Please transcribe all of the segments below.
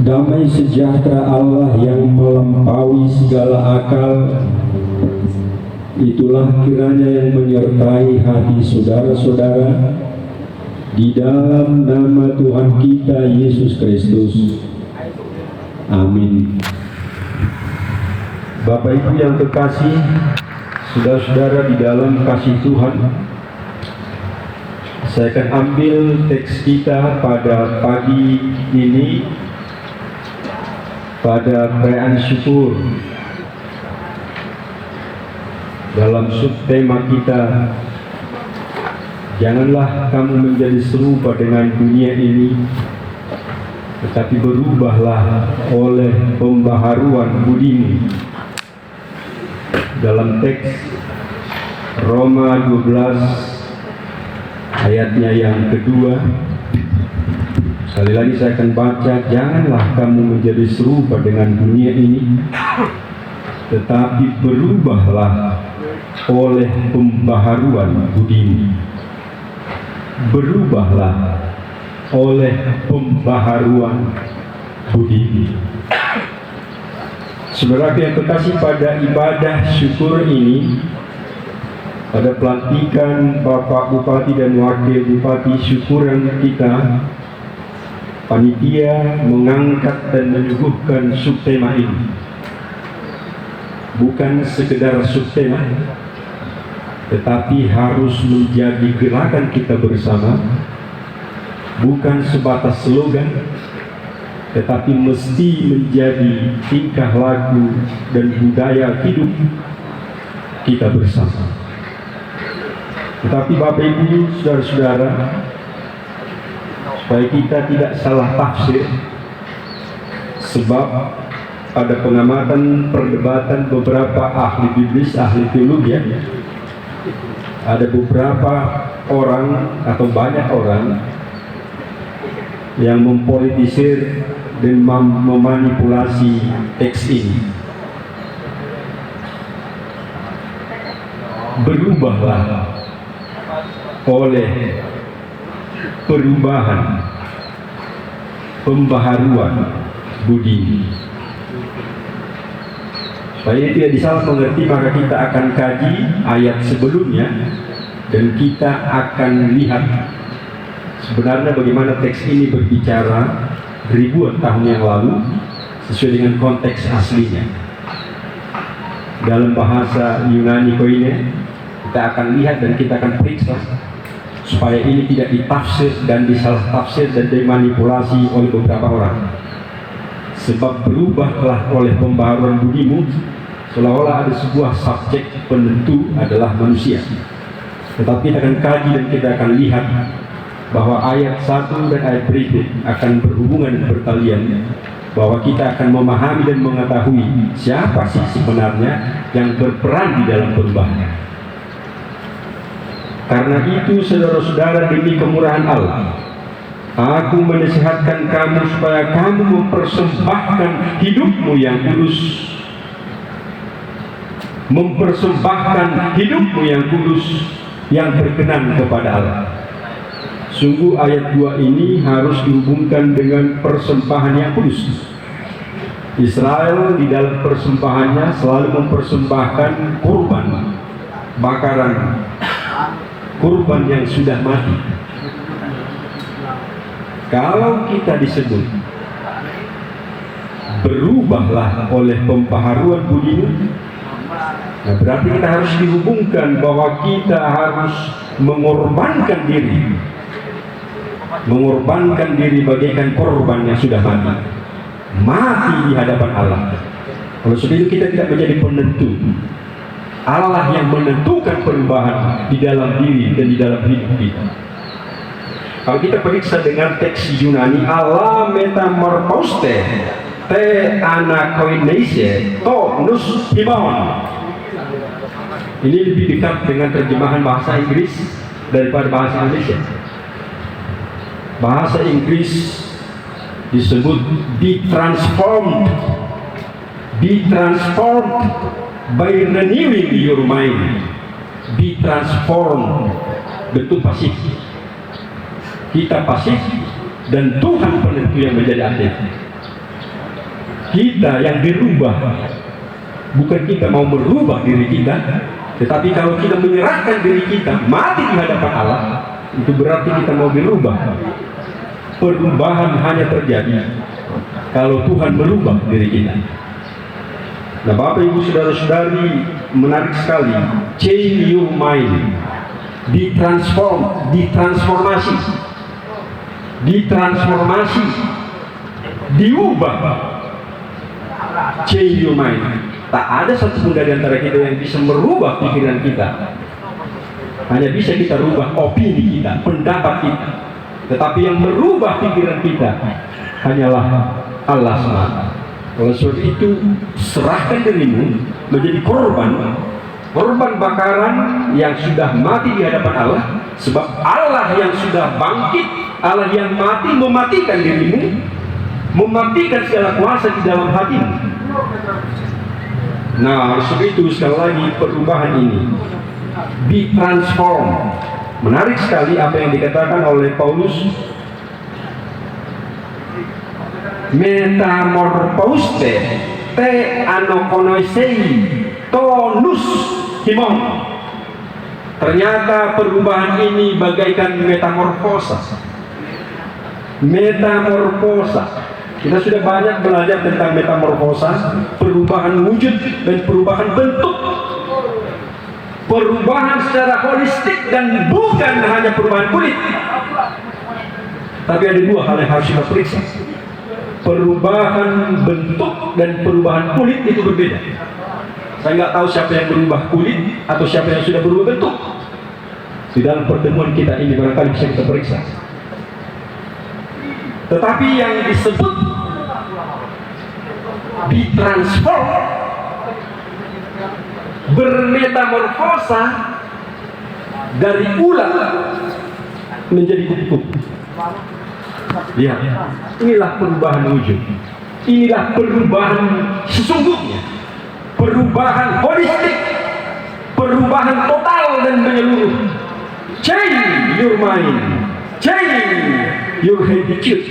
Damai sejahtera Allah yang melampaui segala akal, itulah kiranya yang menyertai hati saudara-saudara di dalam nama Tuhan kita Yesus Kristus. Amin. Bapak Ibu yang kekasih, saudara-saudara di dalam kasih Tuhan, saya akan ambil teks kita pada pagi ini pada perayaan syukur. Dalam subtema kita, janganlah kamu menjadi serupa dengan dunia ini, tetapi berubahlah oleh pembaharuan budimu. Dalam teks Roma 12 ayatnya yang kedua, sekali lagi saya akan baca, janganlah kamu menjadi serupa dengan dunia ini, tetapi berubahlah oleh pembaharuan budimu. Berubahlah oleh pembaharuan budimu. Saudara yang kekasih, pada ibadah syukur ini, pada pelantikan Bapak Bupati dan Wakil Bupati syukuran kita, panitia mengangkat dan menyuguhkan subtema ini. Bukan sekedar subtema, tetapi harus menjadi gerakan kita bersama. Bukan sebatas slogan, tetapi mesti menjadi tingkah laku dan budaya hidup kita bersama. Tetapi Bapak Ibu, saudara-saudara, supaya kita tidak salah tafsir, sebab pada pengamatan perdebatan beberapa ahli biblis, ahli teologi, ada beberapa orang atau banyak orang yang mempolitisir dan memanipulasi teks ini. Berubahlah oleh perubahan, pembaharuan budi. Supaya tidak disalah mengerti, maka kita akan kaji ayat sebelumnya dan kita akan lihat sebenarnya bagaimana teks ini berbicara ribuan tahun yang lalu sesuai dengan konteks aslinya. Dalam bahasa Yunani koine, kita akan lihat dan kita akan periksa supaya ini tidak ditafsir dan disalah tafsir dan dimanipulasi oleh beberapa orang. Sebab berubahlah oleh pembaharuan budimu, seolah-olah ada sebuah subjek penentu adalah manusia. Tetapi kita akan kaji dan kita akan lihat bahwa ayat 1 dan ayat berikut akan berhubungan dan bertalian, bahwa kita akan memahami dan mengetahui siapa sih sebenarnya yang berperan di dalam perubahan. Karena itu, saudara-saudara, demi kemurahan Allah, aku menasihatkan kamu supaya kamu mempersembahkan hidupmu yang kudus. Mempersembahkan hidupmu yang kudus, yang berkenan kepada Allah. Sungguh ayat 2 ini harus dihubungkan dengan persembahan yang kudus. Israel di dalam persembahannya selalu mempersembahkan kurban, bakaran, kurban yang sudah mati. Kalau kita disebut berubahlah oleh pembaharuan budimu, nah berarti kita harus dihubungkan bahwa kita harus mengorbankan diri. Mengorbankan diri bagaikan korban yang sudah mati di hadapan Allah. Kalau sudah itu kita tidak menjadi penentu. Allah yang menentukan perubahan di dalam diri dan di dalam hidup kita. Kalau kita periksa dengan teks Yunani, Allah metamorphose te anakoinese to nus himon. Ini lebih dekat dengan terjemahan bahasa Inggris daripada bahasa Indonesia. Bahasa Inggris disebut be transformed by renewing your mind. Be transformed, bentuk pasif. Kita pasif, dan Tuhan penentu yang menjadi akhir. Kita yang dirubah, bukan kita mau merubah diri kita, tetapi kalau kita menyerahkan diri kita mati di hadapan Allah, itu berarti kita mau dirubah. Perubahan hanya terjadi kalau Tuhan merubah diri kita. Nah, Bapak Ibu saudara-saudari, menarik sekali. Change your mind, ditransformasi, diubah. Change your mind. Tak ada satu pun dari antara kita yang bisa merubah pikiran kita. Hanya bisa kita rubah opini kita, pendapat kita. Tetapi yang merubah pikiran kita hanyalah Allah semata. Oleh sebab itu, serahkan dirimu menjadi korban bakaran yang sudah mati di hadapan Allah. Sebab Allah yang sudah bangkit, Allah yang mati mematikan dirimu, mematikan segala kuasa di dalam hatimu. Nah, oleh sebab itu sekali lagi perubahan ini ditransform. Menarik sekali apa yang dikatakan oleh Paulus, metamorphose te anokonoisei tonus himon. Ternyata perubahan ini bagaikan metamorfosa. Kita sudah banyak belajar tentang metamorfosa, perubahan wujud dan perubahan bentuk. Perubahan secara holistik dan bukan hanya perubahan kulit. Tapi ada dua hal yang harus kita periksa. Perubahan bentuk dan perubahan kulit itu berbeda. Saya nggak tahu siapa yang berubah kulit atau siapa yang sudah berubah bentuk. Di dalam pertemuan kita ini barangkali bisa kita periksa. Tetapi yang disebut ditransform, bermetamorfosa dari ulat menjadi kupu-kupu. Lihat, inilah perubahan wujud. Inilah perubahan sesungguhnya. Perubahan holistik, perubahan total dan menyeluruh. Change your mind, change your attitude.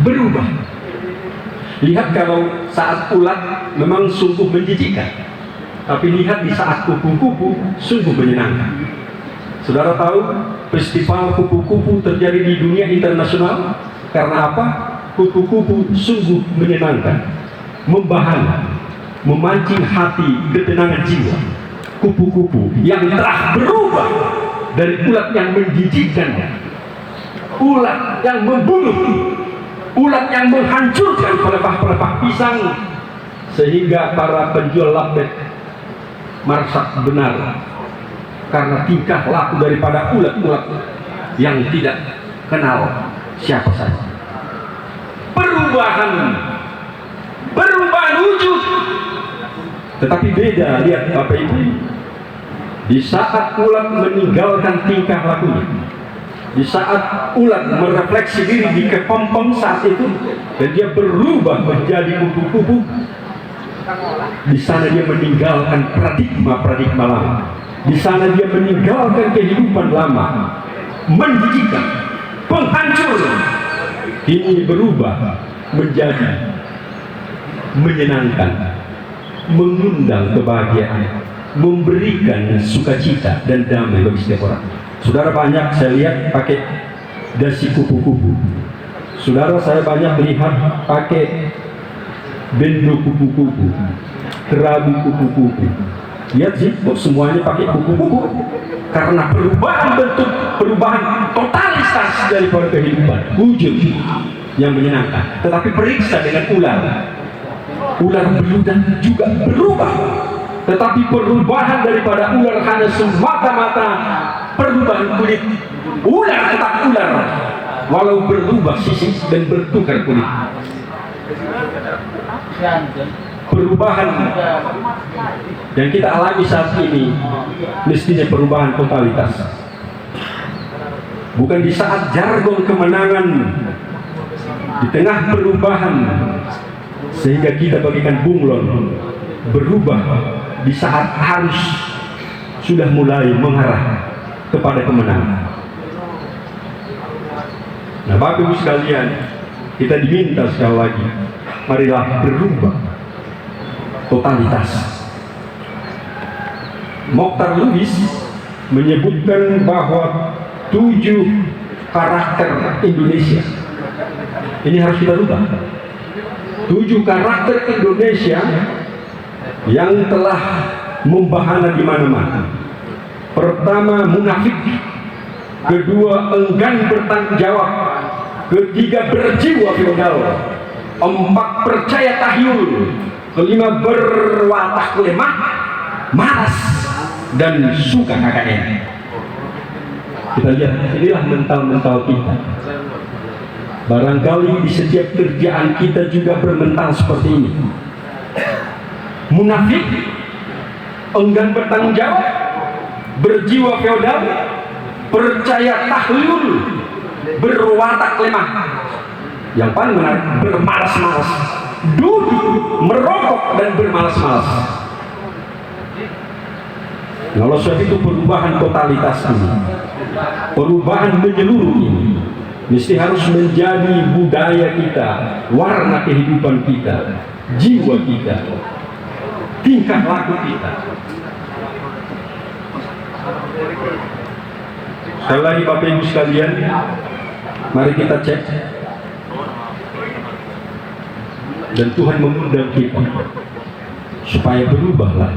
Berubah. Lihat kalau saat ulat memang sungguh menjijikkan, tapi lihat di saat kupu-kupu sungguh menyenangkan. Saudara tahu festival kupu-kupu terjadi di dunia internasional karena apa? Kupu-kupu sungguh menyenangkan, membahana, memancing hati, ketenangan jiwa. Kupu-kupu yang telah berubah dari ulat yang menjijikkan, ulat yang membunuh, ulat yang menghancurkan pelepah-pelepah pisang, sehingga para penjual labet merasa benar karena tingkah laku daripada ulat-ulat yang tidak kenal siapa saja. Perubahan wujud. Tetapi beda, lihat Bapak Ibu, di saat ulat meninggalkan tingkah lakunya, di saat ulat merefleksi diri di kepompong saat itu, dan dia berubah menjadi kupu-kupu, di sana dia meninggalkan paradigma lama. Di sana dia meninggalkan kehidupan lama, menjijikkan, penghancur. Ini berubah menjadi menyenangkan, mengundang kebahagiaan, memberikan sukacita dan damai bagi setiap orang. Saudara banyak saya lihat pakai dasi kupu-kupu. Saudara saya banyak melihat pakai bendo kupu-kupu, kerabu kupu-kupu. Lihat sih, semuanya pakai kupu-kupu karena perubahan bentuk, perubahan totalitas daripada kehidupan, wujud yang menyenangkan. Tetapi periksa dengan ular beludak juga berubah. Tetapi perubahan daripada ular hanya semata-mata perubahan kulit. Ular tetap ular, walau berubah sisi dan bertukar kulit. Perubahan yang kita alami saat ini mestinya perubahan totalitas, bukan di saat jargon kemenangan, di tengah perubahan sehingga kita bagikan bunglon. Berubah di saat harus sudah mulai mengarah kepada kemenangan. Nah, Bapak Ibu sekalian, kita diminta sekali lagi, marilah berubah totalitas. Mokhtar Lubis menyebutkan bahwa 7 karakter Indonesia ini harus kita rubah. 7 karakter Indonesia yang telah membahana di mana-mana. Pertama, munafik. Kedua, enggan bertanggung jawab. Ketiga, berjiwa feodal. 4, percaya tahyul. Kelima, berwatak lemah, malas, dan suka KKN. Kita lihat, inilah mental-mental kita. Barangkali di setiap kerjaan kita juga bermental seperti ini. Munafik, enggan bertanggung jawab, berjiwa feodal, percaya tahlul, berwatak lemah. Yang paling menarik, bermalas-malas, duduk, merokok, dan bermalas-malas. Kalau sebab itu perubahan totalitas ini, perubahan menyeluruh ini, mesti harus menjadi budaya kita, warna kehidupan kita, jiwa kita, tingkah laku kita. Sekali lagi Bapak Ibu sekalian, mari kita cek. Dan Tuhan mengundang kita supaya berubahlah.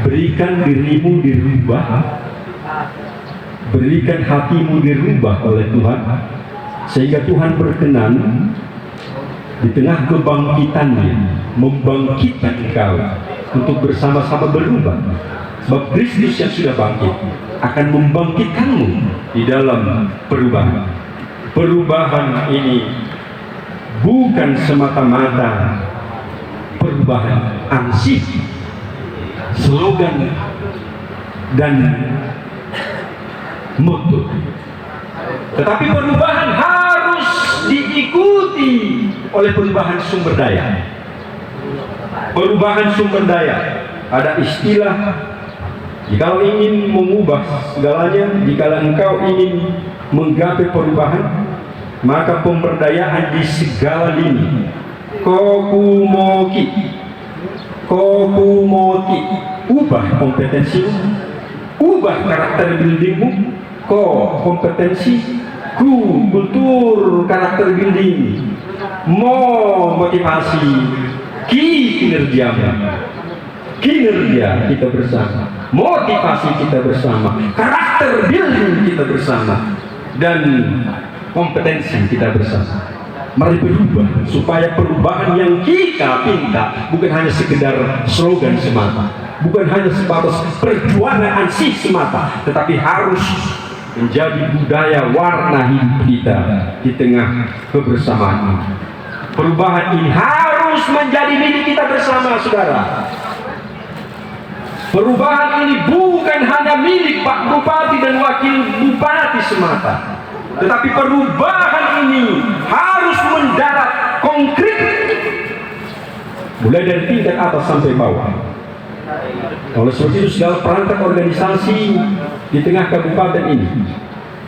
Berikan dirimu dirubah, berikan hatimu dirubah oleh Tuhan, sehingga Tuhan berkenan di tengah kebangkitannya membangkitkan engkau untuk bersama-sama berubah. Sebab Kristus yang sudah bangkit akan membangkitkanmu di dalam perubahan. Perubahan ini bukan semata-mata perubahan ansih, slogan, dan moto, tetapi perubahan harus diikuti oleh perubahan sumber daya. Perubahan sumber daya, ada istilah, jika ingin mengubah segalanya, jika engkau ingin menggapai perubahan, maka pemberdayaan di segala lini. Kokumoki, ubah kompetensimu, ubah karakter buildingmu. Kompetensi, kultur karakter building, motivasi, kinerja kita bersama, motivasi kita bersama, karakter building kita bersama, dan kompetensi kita bersama. Mari berubah supaya perubahan yang kita minta bukan hanya sekedar slogan semata, bukan hanya sebatas perjuangan ansih semata, tetapi harus menjadi budaya warna hidup kita di tengah kebersamaan ini. Perubahan ini harus menjadi milik kita bersama, saudara. Perubahan ini bukan hanya milik Pak Bupati dan Wakil Bupati semata, tetapi perubahan ini harus mendarat konkret, mulai dari tingkat atas sampai bawah. Oleh sebab itu segala perangkat organisasi di tengah kabupaten ini,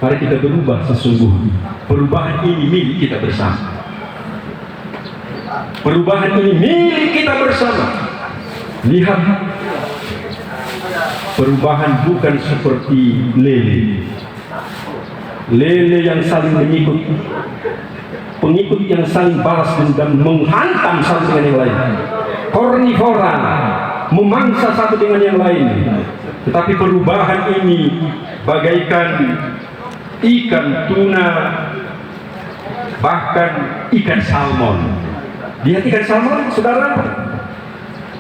mari kita berubah sesungguhnya. Perubahan ini milik kita bersama. Perubahan ini milik kita bersama. Lihat, perubahan bukan seperti lele yang saling mengikut, pengikut yang saling balas dendam, menghantam satu dengan yang lain, kornivora, memangsa satu dengan yang lain. Tetapi perubahan ini bagaikan ikan tuna, bahkan ikan salmon. Lihat ikan salmon, saudara.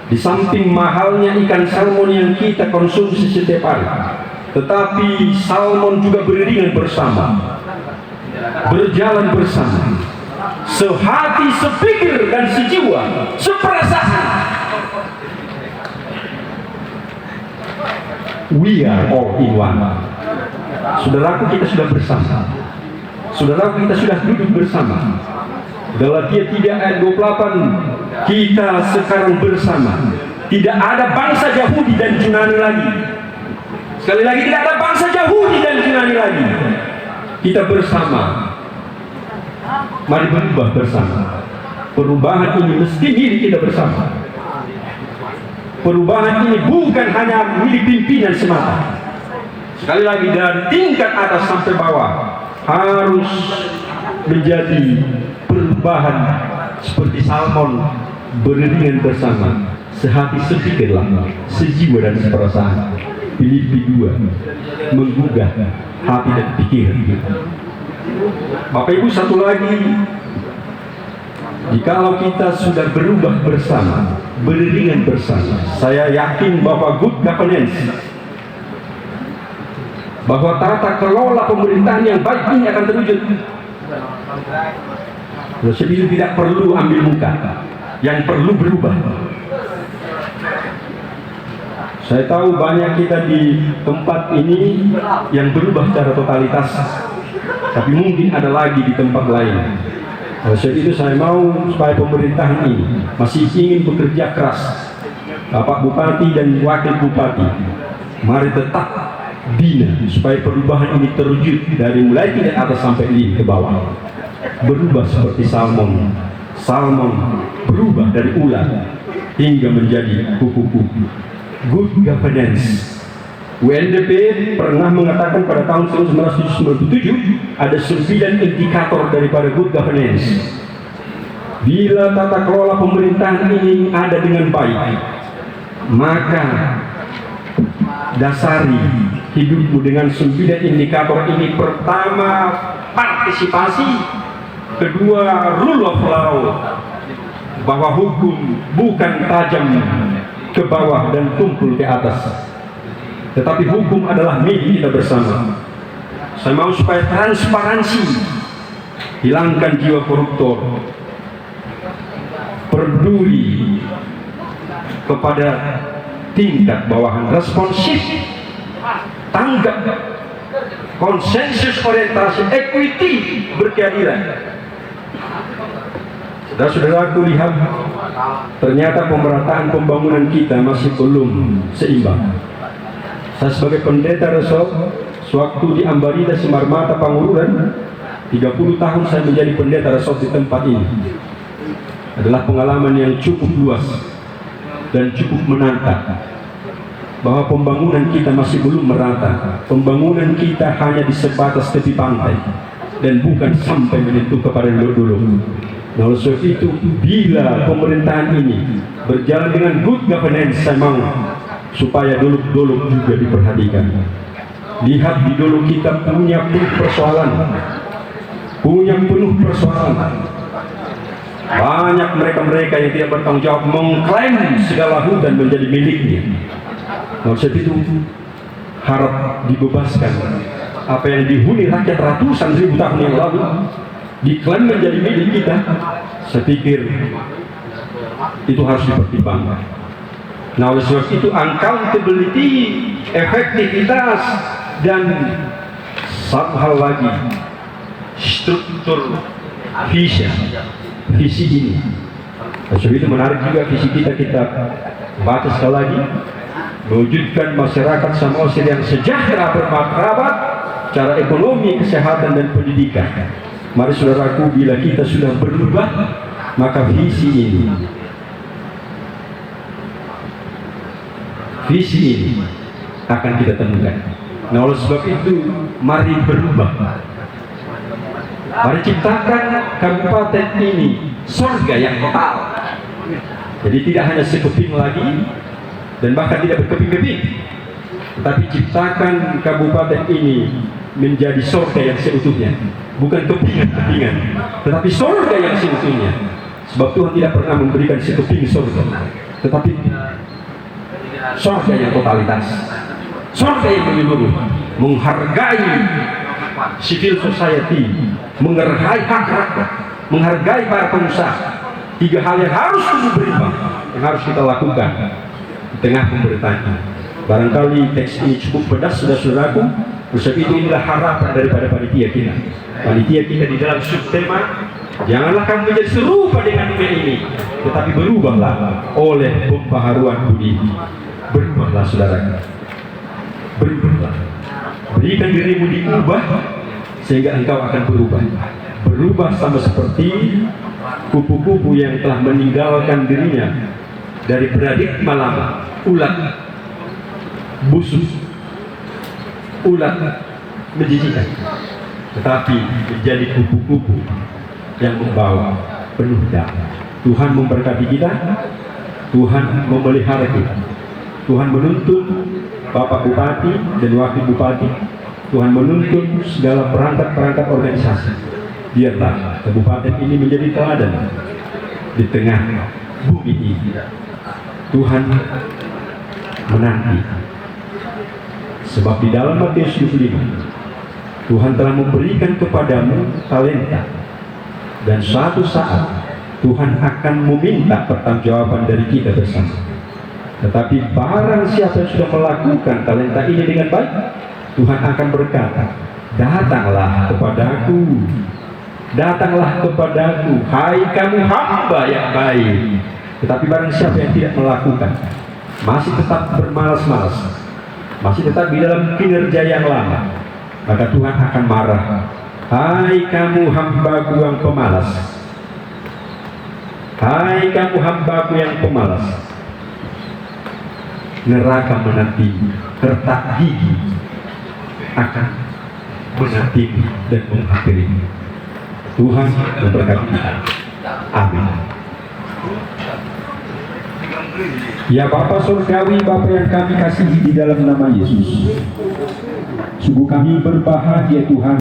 Di samping mahalnya ikan salmon yang kita konsumsi setiap hari, tetapi salmon juga beriringan bersama, berjalan bersama, sehati, sepikir, dan sejiwa, seperasaan. We are all in one. Saudaraku, kita sudah bersama. Saudaraku, kita sudah duduk bersama. Galatia 3 ayat 28, kita sekarang bersama. Tidak ada bangsa Yahudi dan Yunani lagi. Sekali lagi, tidak ada bangsa Yahudi dan Yunani lagi. kita bersama. Mari berubah bersama. Perubahan ini mesti milik kita bersama. Perubahan ini bukan hanya milik pimpinan semata. Sekali lagi, dari tingkat atas sampai bawah harus menjadi perubahan seperti Salmon, beriringan bersama, sehati sepikirlah, sejiwa dan seperasaan. Filipi 2 menggugah hati dan pikiran kita. Bapak Ibu, satu lagi, jikalau kita sudah berubah bersama, beriringan bersama, saya yakin bahwa good governance, bahwa tata kelola pemerintahan yang baik ini akan terwujud. Sebab itu tidak perlu ambil muka, yang perlu berubah. Saya tahu banyak kita di tempat ini yang berubah secara totalitas, tapi mungkin ada lagi di tempat lain. Sebab itu saya mau supaya pemerintahan ini masih ingin bekerja keras. Bapak Bupati dan Wakil Bupati, mari tetap bina supaya perubahan ini terwujud dari mulai tingkat atas sampai ke bawah. Berubah seperti Salmon. Salmon berubah dari ular hingga menjadi kupu-kupu. Good governance. UNDP pernah mengatakan pada tahun 1997 ada 9 indikator daripada good governance. Bila tata kelola pemerintahan ini ada dengan baik, maka dasari hidupmu dengan 9 indikator ini. Pertama, partisipasi. Kedua, rule of law, bahwa hukum bukan tajam ke bawah dan tumpul ke atas, tetapi hukum adalah milik kita bersama. Saya mau supaya transparansi, hilangkan jiwa koruptor, peduli kepada tingkat bawahan, responsif, tanggap, konsensus orientasi, equity, berkeadilan. Saudara-saudaraku, lihat, ternyata pemerataan pembangunan kita masih belum seimbang. Saya sebagai pendeta resort, sewaktu di Ambarita Semarmata Pangururan, 30 tahun saya menjadi pendeta resort di tempat ini. Adalah pengalaman yang cukup luas dan cukup menantang, bahwa pembangunan kita masih belum merata. Pembangunan kita hanya di sebatas tepi pantai dan bukan sampai menyentuh kepada dulu. Nah, oleh sebab itu, bila pemerintahan ini berjalan dengan good governance, saya mau supaya dolok-dolok juga diperhatikan. Lihat, di dolok kita punya penuh persoalan, banyak mereka-mereka yang tidak bertanggung jawab mengklaim segala hutan menjadi miliknya. Nah, sebab itu harap dibebaskan apa yang dihuni rakyat ratusan ribu tahun yang lalu, diklaim menjadi milik kita. Saya pikir itu harus dipertimbangkan. Nah, oleh sebab itu, accountability, efektivitas, dan satu hal lagi, struktur visi ini. Oleh sebab itu menarik juga visi kita baca sekali lagi, mewujudkan masyarakat Samosir yang sejahtera, bermartabat, secara ekonomi, kesehatan, dan pendidikan. Mari saudaraku, bila kita sudah berubah, maka visi ini akan kita temukan. Nah, oleh sebab itu, mari berubah. Mari ciptakan kabupaten ini surga yang total. Jadi tidak hanya sekeping lagi, dan bahkan tidak berkeping-keping, tetapi ciptakan kabupaten ini menjadi surga yang seutuhnya. Bukan kepingan-kepingan, tetapi surga yang seutuhnya. Sebab Tuhan tidak pernah memberikan sekeping surga, tetapi surga yang totalitas, surga yang menyeluruh, menghargai civil society, menghargai hak rakyat, menghargai para pengusaha. 3 hal yang harus tumbuh berimbang, yang harus kita lakukan di tengah pemerintahan. Barangkali teks ini cukup pedas, saudara-saudaraku. Sebab itu, inilah harapan daripada panitia kita. Panitia kita di dalam subtema, janganlah kamu menjadi serupa dengan dunia ini, tetapi berubahlah oleh pembaharuan budi. Berubahlah, saudara. Berubahlah. Berikan dirimu diubah sehingga engkau akan berubah sama seperti kupu-kupu yang telah meninggalkan dirinya dari paradigma lama, ulat busuk, ulat menjijikan, tetapi menjadi kupu-kupu yang membawa penuh damai. Tuhan memberkati kita, Tuhan memelihara kita, Tuhan menuntun Bapak Bupati dan Wakil Bupati, Tuhan menuntun segala perangkat-perangkat organisasi. Biarlah kabupaten ini menjadi teladan di tengah bumi ini. Tuhan menanti, sebab di dalam Matius 25 Tuhan telah memberikan kepadamu talenta, dan suatu saat Tuhan akan meminta pertanggungjawaban dari kita bersama. Tetapi barang siapa yang sudah melakukan talenta ini dengan baik, Tuhan akan berkata, datanglah kepadaku, datanglah kepadaku, hai kamu hamba yang baik. Tetapi barang siapa yang tidak melakukan, masih tetap bermalas-malas, masih tetap di dalam kinerja yang lama, maka Tuhan akan marah. Hai kamu hambaku yang pemalas, hai kamu hambaku yang pemalas, neraka menantimu, retak gigi akan menantimu dan mengakhirimu. Tuhan memberkati kita. Amin. Ya Bapa Surgawi, Bapa yang kami kasihi di dalam nama Yesus, sungguh kami berbahagia Tuhan